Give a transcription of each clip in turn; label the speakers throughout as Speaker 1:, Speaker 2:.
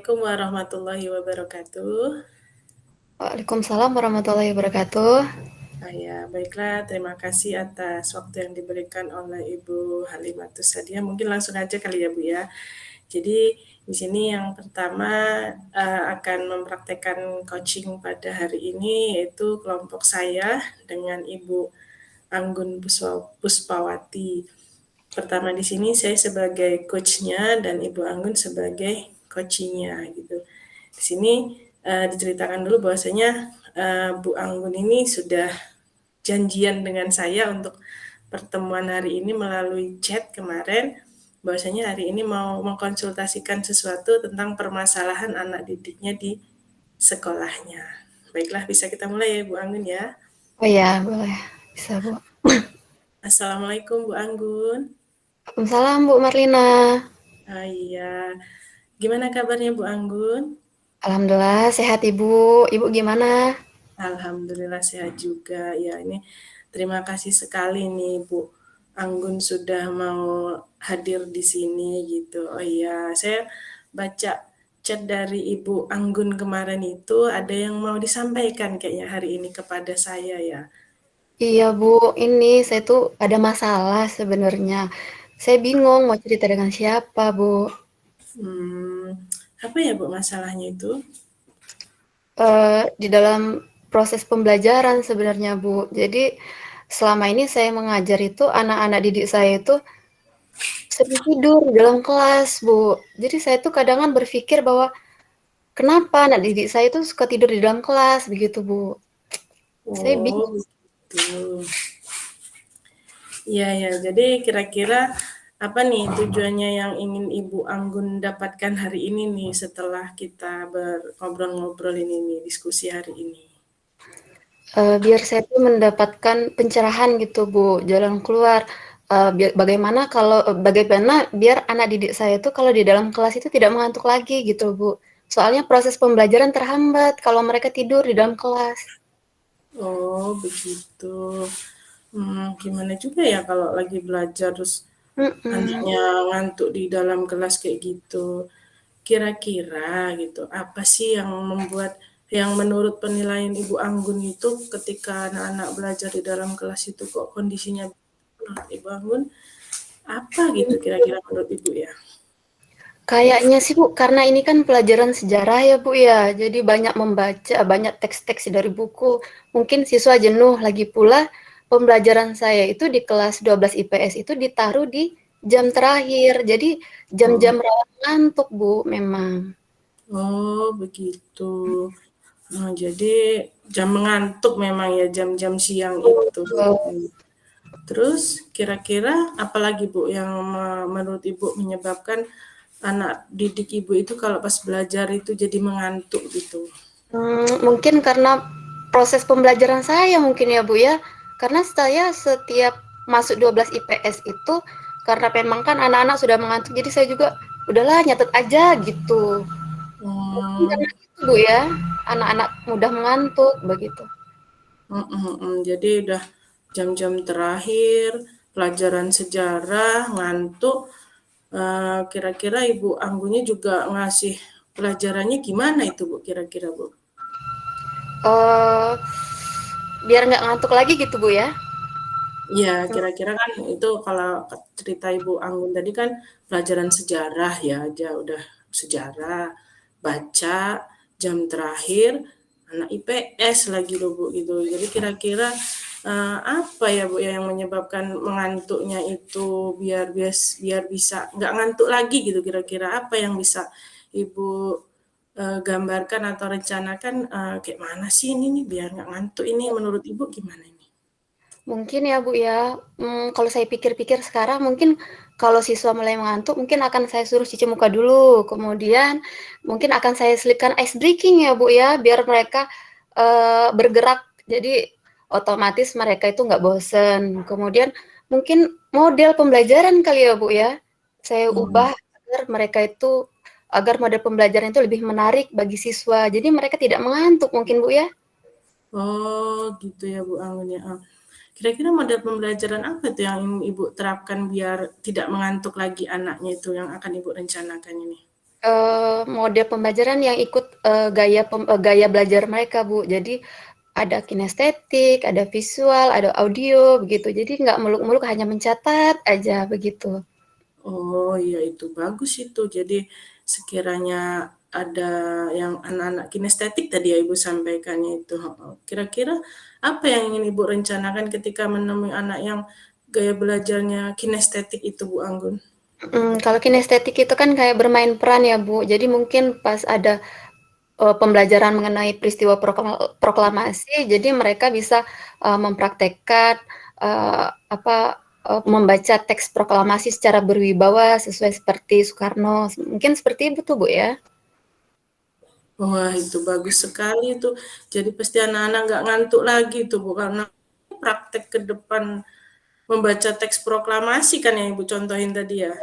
Speaker 1: Assalamualaikum warahmatullahi wabarakatuh.
Speaker 2: Waalaikumsalam warahmatullahi wabarakatuh.
Speaker 1: Ya, baiklah, terima kasih atas waktu yang diberikan oleh Ibu Halimatus Sadia. Mungkin langsung aja kali ya, Bu ya. Jadi di sini yang pertama akan mempraktekkan coaching pada hari ini yaitu kelompok saya dengan Ibu Anggun Puspawati. Pertama di sini saya sebagai coachnya dan Ibu Anggun sebagai coachingnya gitu. Di sini diceritakan dulu bahwasanya Bu Anggun ini sudah janjian dengan saya untuk pertemuan hari ini melalui chat kemarin, bahwasanya hari ini mau mengkonsultasikan sesuatu tentang permasalahan anak didiknya di sekolahnya. Baiklah, bisa kita mulai ya Bu Anggun ya.
Speaker 2: Oh ya, boleh. Bisa, Bu.
Speaker 1: Assalamualaikum Bu Anggun.
Speaker 2: Waalaikumsalam, Bu Marlina.
Speaker 1: Iya, gimana kabarnya Bu Anggun?
Speaker 2: Alhamdulillah sehat, Ibu. Ibu gimana?
Speaker 1: Alhamdulillah sehat juga. Ya, ini terima kasih sekali nih Bu Anggun sudah mau hadir di sini gitu. Oh iya, saya baca chat dari Ibu Anggun kemarin itu ada yang mau disampaikan kayaknya hari ini kepada saya ya.
Speaker 2: Iya, Bu. Ini saya tuh ada masalah sebenarnya. Saya bingung mau cerita dengan siapa, Bu.
Speaker 1: Hmm, apa ya Bu masalahnya itu?
Speaker 2: Di dalam proses pembelajaran sebenarnya, Bu. Jadi selama ini saya mengajar itu anak-anak didik saya itu sering tidur di dalam kelas, Bu. Jadi saya tuh kadang berpikir bahwa kenapa anak didik saya itu suka tidur di dalam kelas begitu, Bu. Saya
Speaker 1: Oh,
Speaker 2: bingung.
Speaker 1: begitu. Iya ya, jadi kira-kira apa nih tujuannya yang ingin Ibu Anggun dapatkan hari ini nih setelah kita ngobrol-ngobrol ini nih, diskusi hari ini?
Speaker 2: Biar saya tuh mendapatkan pencerahan gitu, Bu, jalan keluar, bagaimana biar anak didik saya itu kalau di dalam kelas itu tidak mengantuk lagi gitu, Bu. Soalnya proses pembelajaran terhambat kalau mereka tidur di dalam kelas.
Speaker 1: Oh, begitu. Gimana juga ya kalau lagi belajar terus
Speaker 2: Mhm.
Speaker 1: anaknya ngantuk di dalam kelas kayak gitu. Kira-kira gitu, apa sih yang membuat yang menurut penilaian Ibu Anggun itu ketika anak-anak belajar di dalam kelas itu kok kondisinya menurut Ibu Anggun apa gitu kira-kira menurut Ibu ya?
Speaker 2: Kayaknya sih, Bu, karena ini kan pelajaran sejarah ya, Bu, ya. Jadi banyak membaca, banyak teks-teks dari buku. Mungkin siswa jenuh, lagi pula pembelajaran saya itu di kelas 12 IPS itu ditaruh di jam terakhir. Jadi
Speaker 1: Oh,
Speaker 2: jam-jam rawan ngantuk, Bu, memang.
Speaker 1: oh begitu. Jadi jam mengantuk memang ya jam-jam siang itu.
Speaker 2: Betul.
Speaker 1: Terus kira-kira apalagi Bu yang menurut Ibu menyebabkan anak didik Ibu itu kalau pas belajar itu jadi mengantuk gitu?
Speaker 2: Mungkin karena proses pembelajaran saya mungkin ya, Bu, ya. Karena saya setiap masuk 12 IPS itu karena memang kan anak-anak sudah mengantuk, jadi saya juga udahlah nyatet aja gitu. Mungkin karena
Speaker 1: Hmm,
Speaker 2: itu, Bu, ya, anak-anak mudah mengantuk begitu.
Speaker 1: Jadi udah jam-jam terakhir pelajaran sejarah ngantuk. Kira-kira Ibu Anggunnya juga ngasih pelajarannya gimana itu Bu? Kira-kira Bu?
Speaker 2: Eee, Biar nggak ngantuk lagi gitu, Bu, ya?
Speaker 1: Iya, kira-kira kan itu kalau cerita Ibu Anggun tadi kan pelajaran sejarah ya, aja udah sejarah, baca, jam terakhir, anak IPS lagi loh Bu gitu. Jadi kira-kira apa ya Bu ya yang menyebabkan mengantuknya itu biar bisa nggak ngantuk lagi gitu kira-kira apa yang bisa Ibu gambarkan atau rencanakan kayak mana sih ini nih biar nggak ngantuk ini menurut Ibu gimana ini?
Speaker 2: Mungkin ya, Bu, ya. Kalau saya pikir-pikir sekarang mungkin kalau siswa mulai mengantuk mungkin akan saya suruh cuci muka dulu, kemudian mungkin akan saya selipkan ice breaking ya, Bu, ya, biar mereka, bergerak. Jadi otomatis mereka itu nggak bosen. Kemudian mungkin model pembelajaran kali ya, Bu, ya, saya
Speaker 1: Hmm.
Speaker 2: ubah agar model pembelajaran itu lebih menarik bagi siswa. Jadi mereka tidak mengantuk mungkin, Bu, ya.
Speaker 1: Oh, gitu ya Bu Anggun ya. Kira-kira model pembelajaran apa tuh yang ingin Ibu terapkan biar tidak mengantuk lagi anaknya itu yang akan Ibu rencanakan ini?
Speaker 2: Model pembelajaran yang ikut, gaya belajar mereka, Bu. Jadi ada kinestetik, ada visual, ada audio, begitu. Jadi nggak muluk-muluk hanya mencatat aja, begitu.
Speaker 1: Oh iya itu bagus itu. Jadi sekiranya ada yang anak-anak kinestetik tadi ya Ibu sampaikannya itu. Heeh. Kira-kira apa yang ingin Ibu rencanakan ketika menemui anak yang gaya belajarnya kinestetik itu Bu Anggun?
Speaker 2: Kalau kinestetik itu kan kayak bermain peran ya, Bu. Jadi mungkin pas ada pembelajaran mengenai peristiwa proklamasi, jadi mereka bisa mempraktekkan apa membaca teks proklamasi secara berwibawa sesuai seperti Soekarno. Mungkin seperti itu tuh, Bu ya.
Speaker 1: Wah itu bagus sekali itu. Jadi pasti anak-anak nggak ngantuk lagi tuh Bu karena praktek ke depan membaca teks proklamasi kan yang Ibu contohin tadi ya.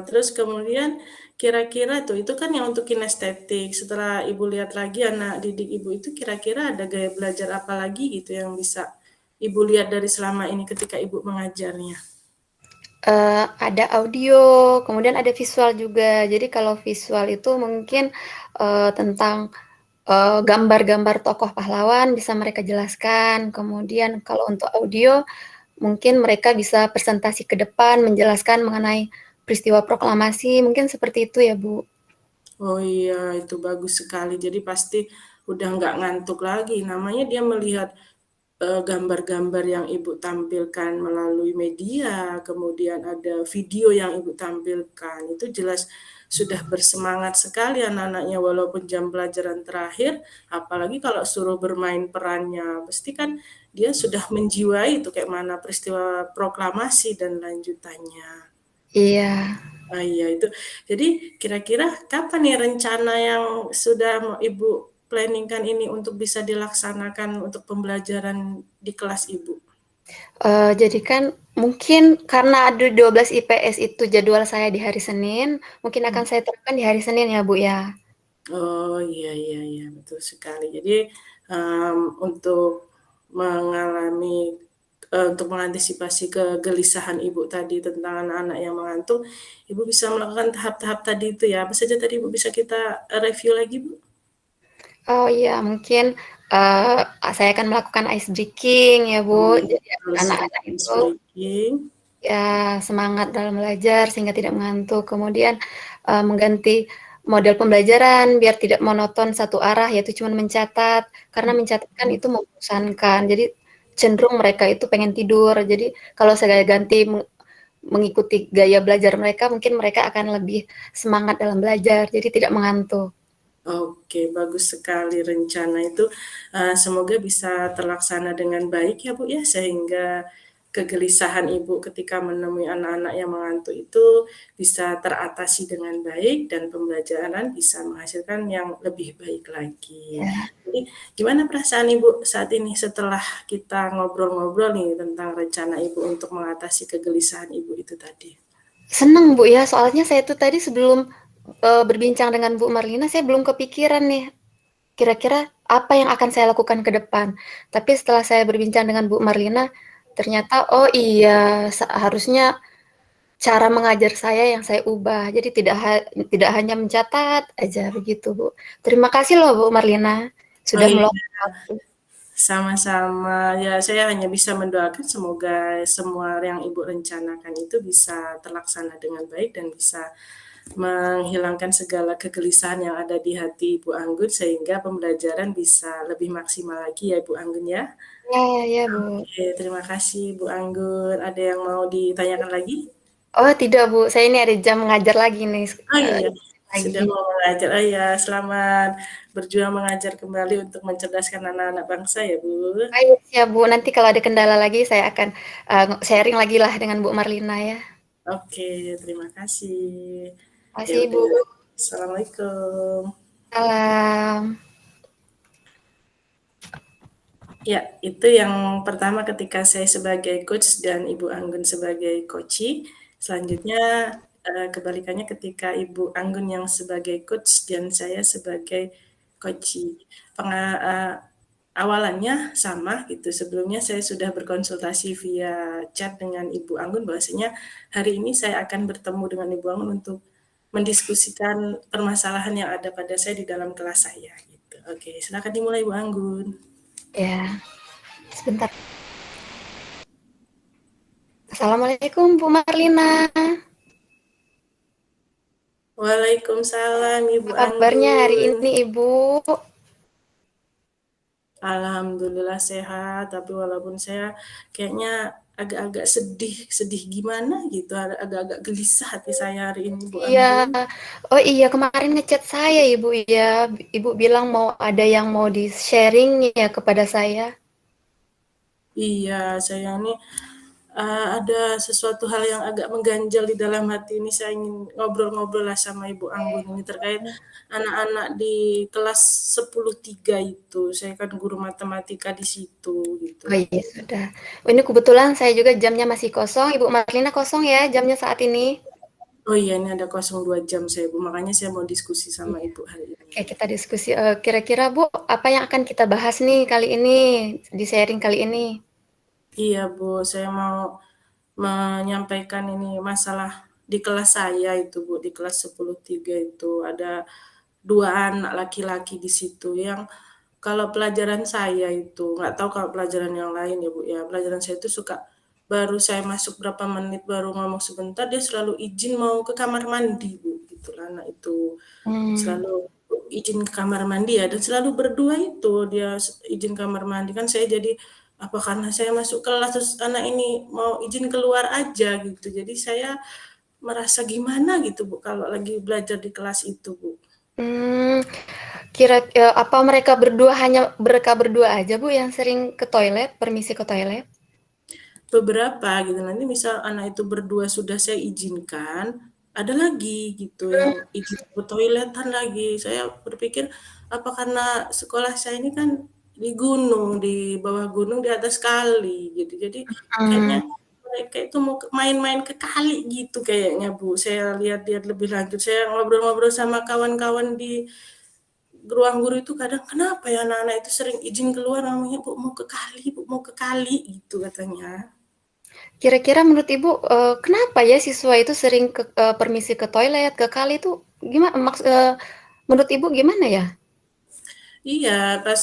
Speaker 1: Terus kemudian kira-kira tuh itu kan yang untuk kinestetik. Setelah Ibu lihat lagi anak didik Ibu itu kira-kira ada gaya belajar apa lagi gitu yang bisa Ibu lihat dari selama ini ketika Ibu mengajarnya?
Speaker 2: Ada audio, kemudian ada visual juga. Jadi kalau visual itu mungkin tentang gambar-gambar tokoh pahlawan bisa mereka jelaskan. Kemudian kalau untuk audio mungkin mereka bisa presentasi ke depan menjelaskan mengenai peristiwa proklamasi, mungkin seperti itu ya, Bu.
Speaker 1: Oh iya, itu bagus sekali. Jadi pasti udah nggak ngantuk lagi. Namanya dia melihat gambar-gambar yang Ibu tampilkan melalui media, kemudian ada video yang Ibu tampilkan. Itu jelas sudah bersemangat sekali anak-anaknya walaupun jam pelajaran terakhir, apalagi kalau suruh bermain perannya. Pasti kan dia sudah menjiwai itu kayak mana peristiwa proklamasi dan lanjutannya.
Speaker 2: Iya.
Speaker 1: Iya itu. Jadi kira-kira kapan nih rencana yang sudah Ibu planningkan ini untuk bisa dilaksanakan untuk pembelajaran di kelas Ibu?
Speaker 2: Jadi kan mungkin karena ada 12 IPS itu jadwal saya di hari Senin, mungkin akan saya terapkan di hari Senin ya, Bu, ya.
Speaker 1: Oh iya iya iya betul sekali. Jadi untuk mengalami untuk mengantisipasi kegelisahan Ibu tadi tentang anak-anak yang mengantuk, Ibu bisa melakukan tahap-tahap tadi itu ya. Apa saja tadi Ibu bisa kita review lagi Bu?
Speaker 2: Oh iya, mungkin, saya akan melakukan ice breaking ya, Bu.
Speaker 1: Oh,
Speaker 2: Jadi
Speaker 1: betul
Speaker 2: anak-anak
Speaker 1: sekali
Speaker 2: itu
Speaker 1: speaking.
Speaker 2: ya semangat dalam belajar sehingga tidak mengantuk. Kemudian, mengganti model pembelajaran biar tidak monoton satu arah, yaitu cuman mencatat, karena mencatat kan itu membosankan. Jadi cenderung mereka itu pengen tidur. Jadi kalau saya ganti mengikuti gaya belajar mereka, mungkin mereka akan lebih semangat dalam belajar, jadi tidak mengantuk.
Speaker 1: Oke, bagus sekali rencana itu. Semoga bisa terlaksana dengan baik ya Bu ya, sehingga kegelisahan Ibu ketika menemui anak-anak yang mengantuk itu bisa teratasi dengan baik dan pembelajaran bisa menghasilkan yang lebih baik lagi.
Speaker 2: Ya.
Speaker 1: Jadi, gimana perasaan Ibu saat ini setelah kita ngobrol-ngobrol nih tentang rencana Ibu untuk mengatasi kegelisahan Ibu itu tadi?
Speaker 2: Seneng Bu ya, soalnya saya tuh tadi sebelum berbincang dengan Bu Marlina, saya belum kepikiran nih kira-kira apa yang akan saya lakukan ke depan. Tapi setelah saya berbincang dengan Bu Marlina, ternyata oh iya seharusnya cara mengajar saya yang saya ubah. Jadi tidak hanya mencatat aja begitu, Bu. Terima kasih loh Bu Marlina
Speaker 1: Oh
Speaker 2: sudah
Speaker 1: iya,
Speaker 2: meluangkan waktu.
Speaker 1: sama-sama. Ya, saya hanya bisa mendoakan semoga semua yang Ibu rencanakan itu bisa terlaksana dengan baik dan bisa menghilangkan segala kegelisahan yang ada di hati Ibu Anggun sehingga pembelajaran bisa lebih maksimal lagi ya Ibu Anggun ya.
Speaker 2: Ya, ya, Bu.
Speaker 1: Oke, terima kasih Bu Anggun. Ada yang mau ditanyakan lagi?
Speaker 2: Oh, tidak, Bu. Saya ini ada jam mengajar lagi nih.
Speaker 1: Oh
Speaker 2: eh,
Speaker 1: iya,
Speaker 2: lagi.
Speaker 1: sudah mau mengajar. Oh iya, selamat berjuang mengajar kembali untuk mencerdaskan anak-anak bangsa ya Bu.
Speaker 2: Baik, siap, Bu. Nanti kalau ada kendala lagi, saya akan sharing lagi lah dengan Bu Marlina ya.
Speaker 1: Oke, terima kasih.
Speaker 2: Terima
Speaker 1: Ya
Speaker 2: kasih, Bu.
Speaker 1: udah, assalamualaikum.
Speaker 2: Salam.
Speaker 1: Ya, itu yang pertama ketika saya sebagai coach dan Ibu Anggun sebagai coachee. Selanjutnya kebalikannya ketika Ibu Anggun yang sebagai coach dan saya sebagai coachee. awalannya sama gitu, sebelumnya saya sudah berkonsultasi via chat dengan Ibu Anggun bahwasanya hari ini saya akan bertemu dengan Ibu Anggun untuk mendiskusikan permasalahan yang ada pada saya di dalam kelas saya gitu. Oke, silakan dimulai Ibu Anggun.
Speaker 2: Ya, sebentar. Assalamualaikum Bu Marlina.
Speaker 1: Waalaikumsalam Ibu
Speaker 2: Apa kabarnya hari
Speaker 1: Anggun.
Speaker 2: ini Ibu?
Speaker 1: Alhamdulillah sehat, tapi walaupun saya kayaknya agak-agak sedih, sedih gimana gitu, agak-agak gelisah hati saya hari ini Bu
Speaker 2: Iya.
Speaker 1: Anggun.
Speaker 2: Oh iya, kemarin ngechat saya Ibu ya. Ibu bilang mau ada yang mau di-sharing ya kepada saya.
Speaker 1: Iya, saya ini ada sesuatu hal yang agak mengganjal di dalam hati ini. Saya ingin ngobrol-ngobrol lah sama Ibu Anggun ini terkait anak-anak di kelas 10-3 itu. Saya kan guru matematika di situ gitu.
Speaker 2: Oh iya, sudah. Oh, ini kebetulan saya juga jamnya masih kosong. Ibu Marlina kosong ya jamnya saat ini?
Speaker 1: Oh iya, ini ada 02 jam saya Bu, makanya saya mau diskusi sama
Speaker 2: Iya.
Speaker 1: Ibu hari ini.
Speaker 2: Oke, kita diskusi. Kira-kira Bu, apa yang akan kita bahas nih kali ini, di sharing kali ini?
Speaker 1: Iya Bu, saya mau menyampaikan ini masalah di kelas saya itu Bu, di kelas 10-3 itu ada 2 anak laki-laki di situ yang kalau pelajaran saya itu, nggak tahu kalau pelajaran yang lain ya Bu ya, pelajaran saya itu suka baru saya masuk berapa menit, baru ngomong sebentar, dia selalu izin mau ke kamar mandi Bu, gitu anak itu.
Speaker 2: Hmm.
Speaker 1: Selalu izin ke kamar mandi ya, dan selalu berdua itu dia izin kamar mandi. Kan saya jadi, apa karena saya masuk kelas terus anak ini mau izin keluar aja gitu. Jadi saya merasa gimana gitu Bu, kalau lagi belajar di kelas itu Bu.
Speaker 2: Hmm. Apa mereka berdua aja Bu yang sering ke toilet, permisi ke toilet?
Speaker 1: Beberapa gitu, nanti misal anak itu berdua sudah saya izinkan, ada lagi gitu yang izin ke toiletan lagi. Saya berpikir, apa karena sekolah saya ini kan di gunung, di bawah gunung, di atas kali gitu. Jadi
Speaker 2: Hmm.
Speaker 1: kayaknya mereka itu mau main-main ke kali gitu kayaknya Bu. Saya lihat-lihat lebih lanjut, saya ngobrol-ngobrol sama kawan-kawan di ruang guru itu kadang, "Kenapa ya anak-anak itu sering izin keluar ngomongnya, Bu mau ke kali, Bu mau ke kali," gitu katanya.
Speaker 2: Kira-kira menurut Ibu, kenapa ya siswa itu sering permisi ke toilet, ke kali itu menurut Ibu gimana ya?
Speaker 1: Iya, pas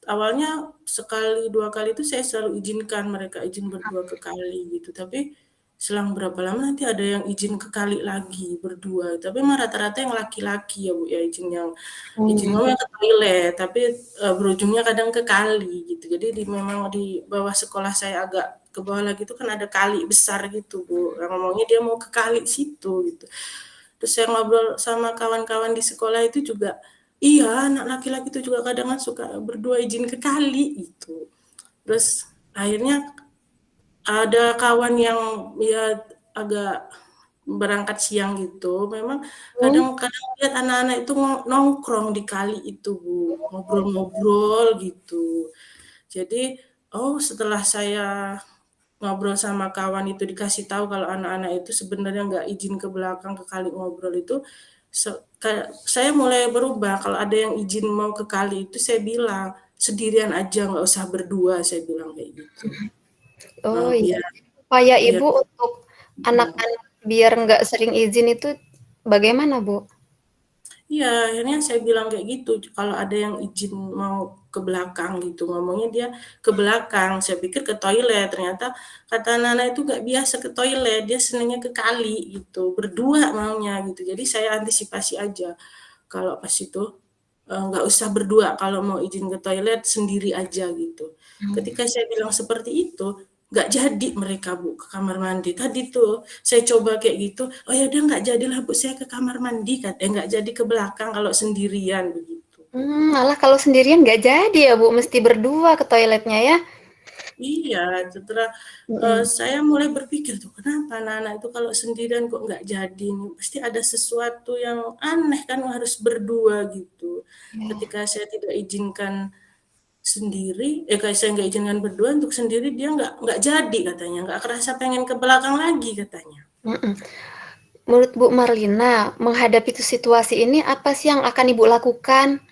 Speaker 1: awalnya sekali, 2 kali itu saya selalu izinkan mereka izin berdua ke kali gitu, tapi selang berapa lama nanti ada yang izin ke kali lagi berdua, tapi mah rata-rata yang laki-laki ya, Bu, ya, izin
Speaker 2: Hmm.
Speaker 1: ngomongnya ke toilet, tapi, berujungnya kadang ke kali gitu. Jadi memang di bawah sekolah saya agak ke bawah lagi itu kan ada kali besar gitu, Bu, yang ngomongnya dia mau ke kali situ gitu. Terus saya ngobrol sama kawan-kawan di sekolah itu juga, iya anak laki-laki itu juga kadang kan suka berdua izin ke kali gitu. Terus akhirnya ada kawan yang ya agak berangkat siang gitu, memang
Speaker 2: Hmm.
Speaker 1: kadang-kadang lihat anak-anak itu nongkrong di kali itu Bu, ngobrol-ngobrol gitu. Jadi, oh setelah saya ngobrol sama kawan itu dikasih tahu kalau anak-anak itu sebenarnya nggak izin ke belakang ke kali ngobrol itu, kayak saya mulai berubah kalau ada yang izin mau ke kali itu saya bilang, "Sendirian aja nggak usah berdua," saya bilang kayak gitu.
Speaker 2: Oh iya,
Speaker 1: Biar
Speaker 2: upaya
Speaker 1: biar
Speaker 2: Ibu untuk anak-anak biar nggak sering izin itu bagaimana, Bu?
Speaker 1: Iya, akhirnya saya bilang kayak gitu, kalau ada yang izin mau ke belakang gitu, ngomongnya dia ke belakang, saya pikir ke toilet, ternyata kata anak-anak itu nggak biasa ke toilet, dia senangnya ke kali gitu, berdua maunya gitu. Jadi saya antisipasi aja, kalau pas itu, nggak usah berdua, kalau mau izin ke toilet sendiri aja gitu.
Speaker 2: Hmm.
Speaker 1: Ketika saya bilang seperti itu, nggak jadi mereka Bu ke kamar mandi. Tadi tuh saya coba kayak gitu, "Oh ya udah nggak jadilah Bu saya ke kamar mandi," katanya, "nggak jadi ke belakang kalau sendirian," begitu.
Speaker 2: Malah kalau sendirian nggak jadi ya, Bu, mesti berdua ke toiletnya ya?
Speaker 1: Iya, setelah,
Speaker 2: Mhm.
Speaker 1: saya mulai berpikir tuh, kenapa anak-anak itu kalau sendirian kok nggak jadi nih, pasti ada sesuatu yang aneh kan harus berdua gitu.
Speaker 2: Iya.
Speaker 1: Ketika saya tidak izinkan sendiri, kalau saya nggak izinkan berdua, untuk sendiri dia nggak jadi katanya, nggak kerasa pengen ke belakang lagi katanya.
Speaker 2: Mhm. Menurut Bu Marlina, menghadapi situasi ini apa sih yang akan Ibu lakukan?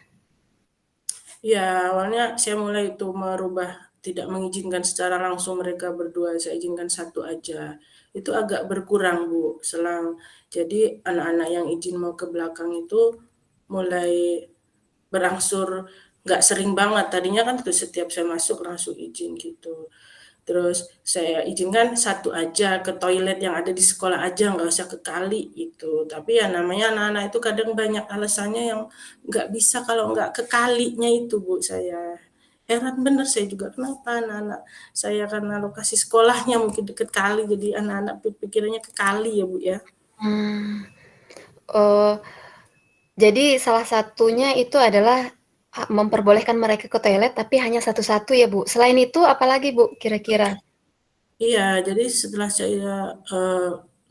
Speaker 1: Ya, awalnya saya mulai itu merubah, tidak mengizinkan secara langsung mereka berdua, saya izinkan satu aja. Itu agak berkurang, Bu, jadi anak-anak yang izin mau ke belakang itu mulai berangsur nggak sering banget. Tadinya kan tuh setiap saya masuk langsung izin gitu. Terus saya izinkan satu aja ke toilet yang ada di sekolah aja, nggak usah ke kali gitu. Tapi ya namanya anak-anak itu kadang banyak alasannya yang nggak bisa kalau nggak ke kalinya itu, Bu. Saya heran bener saya juga kenapa anak-anak saya karena lokasi sekolahnya mungkin deket kali jadi anak-anak pikirannya ke kali ya, Bu, ya.
Speaker 2: Hmm, oh, jadi salah satunya itu adalah memperbolehkan mereka ke toilet tapi hanya satu-satu ya, Bu. Selain itu apalagi, Bu, kira-kira?
Speaker 1: Iya, jadi setelah saya,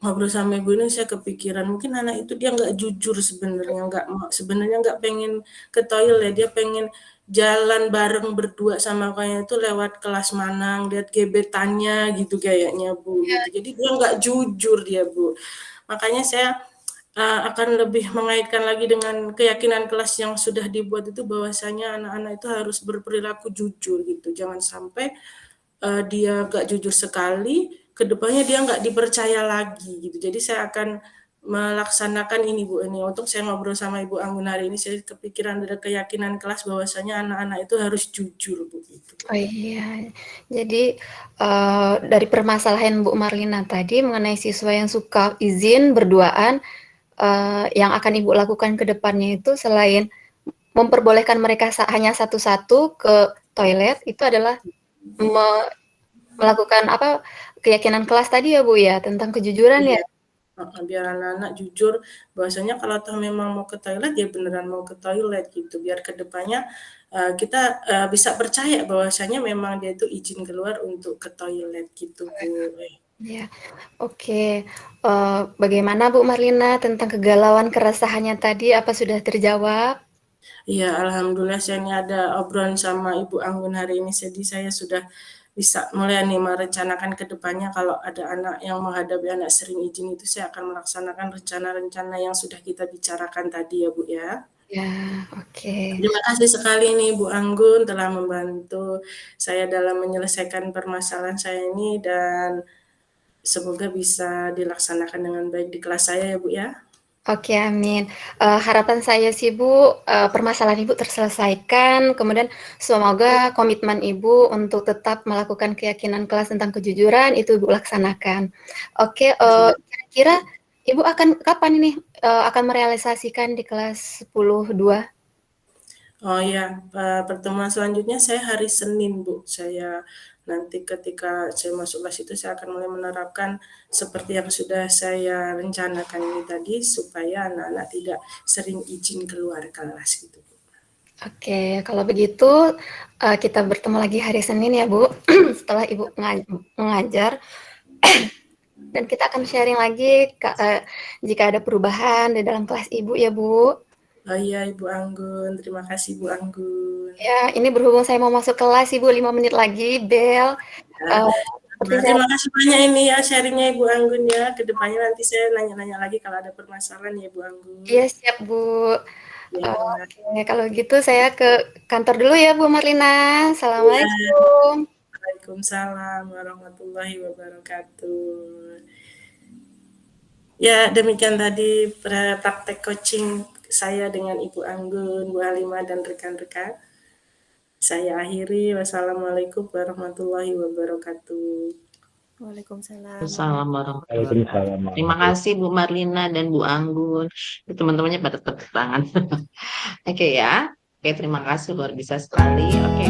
Speaker 1: ngobrol sama ibu ini saya kepikiran mungkin anak itu dia nggak jujur sebenarnya, sebenarnya nggak pengen ke toilet, dia pengen jalan bareng berdua sama kakaknya itu lewat kelas Manang, lihat gebetannya gitu kayaknya, Bu, gitu. Jadi dia nggak jujur dia, Bu. Makanya saya, akan lebih mengaitkan lagi dengan keyakinan kelas yang sudah dibuat itu bahwasanya anak-anak itu harus berperilaku jujur gitu, jangan sampai dia nggak jujur sekali, kedepannya dia nggak dipercaya lagi gitu. Jadi saya akan melaksanakan ini Bu ini untuk saya ngobrol sama Ibu Anggun hari ini saya kepikiran ada keyakinan kelas bahwasanya anak-anak itu harus jujur Bu gitu.
Speaker 2: Oh iya, jadi dari permasalahan Bu Marlina tadi mengenai siswa yang suka izin berduaan, yang akan Ibu lakukan ke depannya itu selain memperbolehkan mereka hanya satu-satu ke toilet, itu adalah melakukan apa, keyakinan kelas tadi ya Bu ya, tentang kejujuran ya?
Speaker 1: Iya, biar anak-anak jujur bahwasanya kalau toh memang mau ke toilet ya beneran mau ke toilet gitu. Biar kedepannya kita bisa percaya bahwasanya memang dia itu izin keluar untuk ke toilet gitu Bu.
Speaker 2: Ya, oke. Bagaimana Bu Marlina tentang kegalauan keresahannya tadi, apa sudah terjawab?
Speaker 1: Iya, alhamdulillah saya ini ada obrolan sama Ibu Anggun hari ini, jadi saya sudah bisa mulai nih merencanakan ke depannya kalau ada anak yang menghadapi anak sering izin itu saya akan melaksanakan rencana-rencana yang sudah kita bicarakan tadi ya Bu ya.
Speaker 2: Ya, oke.
Speaker 1: Terima kasih sekali nih Bu Anggun telah membantu saya dalam menyelesaikan permasalahan saya ini dan semoga bisa dilaksanakan dengan baik di kelas saya ya Bu ya.
Speaker 2: Oke, amin. Harapan saya sih Bu, permasalahan Ibu terselesaikan, kemudian semoga komitmen Ibu untuk tetap melakukan keyakinan kelas tentang kejujuran itu Ibu laksanakan. Oke, kira-kira Ibu akan kapan ini, akan merealisasikan di kelas 10-2?
Speaker 1: Oh ya, pertemuan selanjutnya saya hari Senin, Bu. Saya nanti ketika saya masuk kelas itu saya akan mulai menerapkan seperti yang sudah saya rencanakan ini tadi supaya anak-anak tidak sering izin keluar kelas gitu, Bu.
Speaker 2: Oke, kalau begitu, kita bertemu lagi hari Senin ya Bu, setelah Ibu mengajar. Dan kita akan sharing lagi jika ada perubahan di dalam kelas Ibu ya Bu.
Speaker 1: Oh iya Ibu Anggun, terima kasih Bu Anggun.
Speaker 2: Ya, ini berhubung saya mau masuk kelas Ibu 5 menit lagi, bel.
Speaker 1: Ya,
Speaker 2: Uh, seperti saya,
Speaker 1: terima kasih banyak ini ya sharingnya Ibu Anggun ya. Kedepannya nanti saya nanya-nanya lagi kalau ada permasalahan ya Ibu Anggun.
Speaker 2: iya siap Bu.
Speaker 1: Ya,
Speaker 2: Oke, kalau gitu saya ke kantor dulu ya Bu Marlina.
Speaker 1: ya.
Speaker 2: Assalamualaikum.
Speaker 1: Waalaikumsalam warahmatullahi wabarakatuh. Ya, demikian tadi praktek coaching saya dengan Ibu Anggun, Bu Halimah, dan rekan-rekan. Saya akhiri. Wassalamualaikum warahmatullahi wabarakatuh.
Speaker 3: Waalaikumsalam
Speaker 4: Assalamualaikum
Speaker 3: warahmatullahi
Speaker 4: warahmatullahi wabarakatuh. Terima kasih Bu Marlina dan Bu Anggun. Teman-temannya pada tepuk tangan. Oke ya. Oke, terima kasih luar biasa sekali. Oke.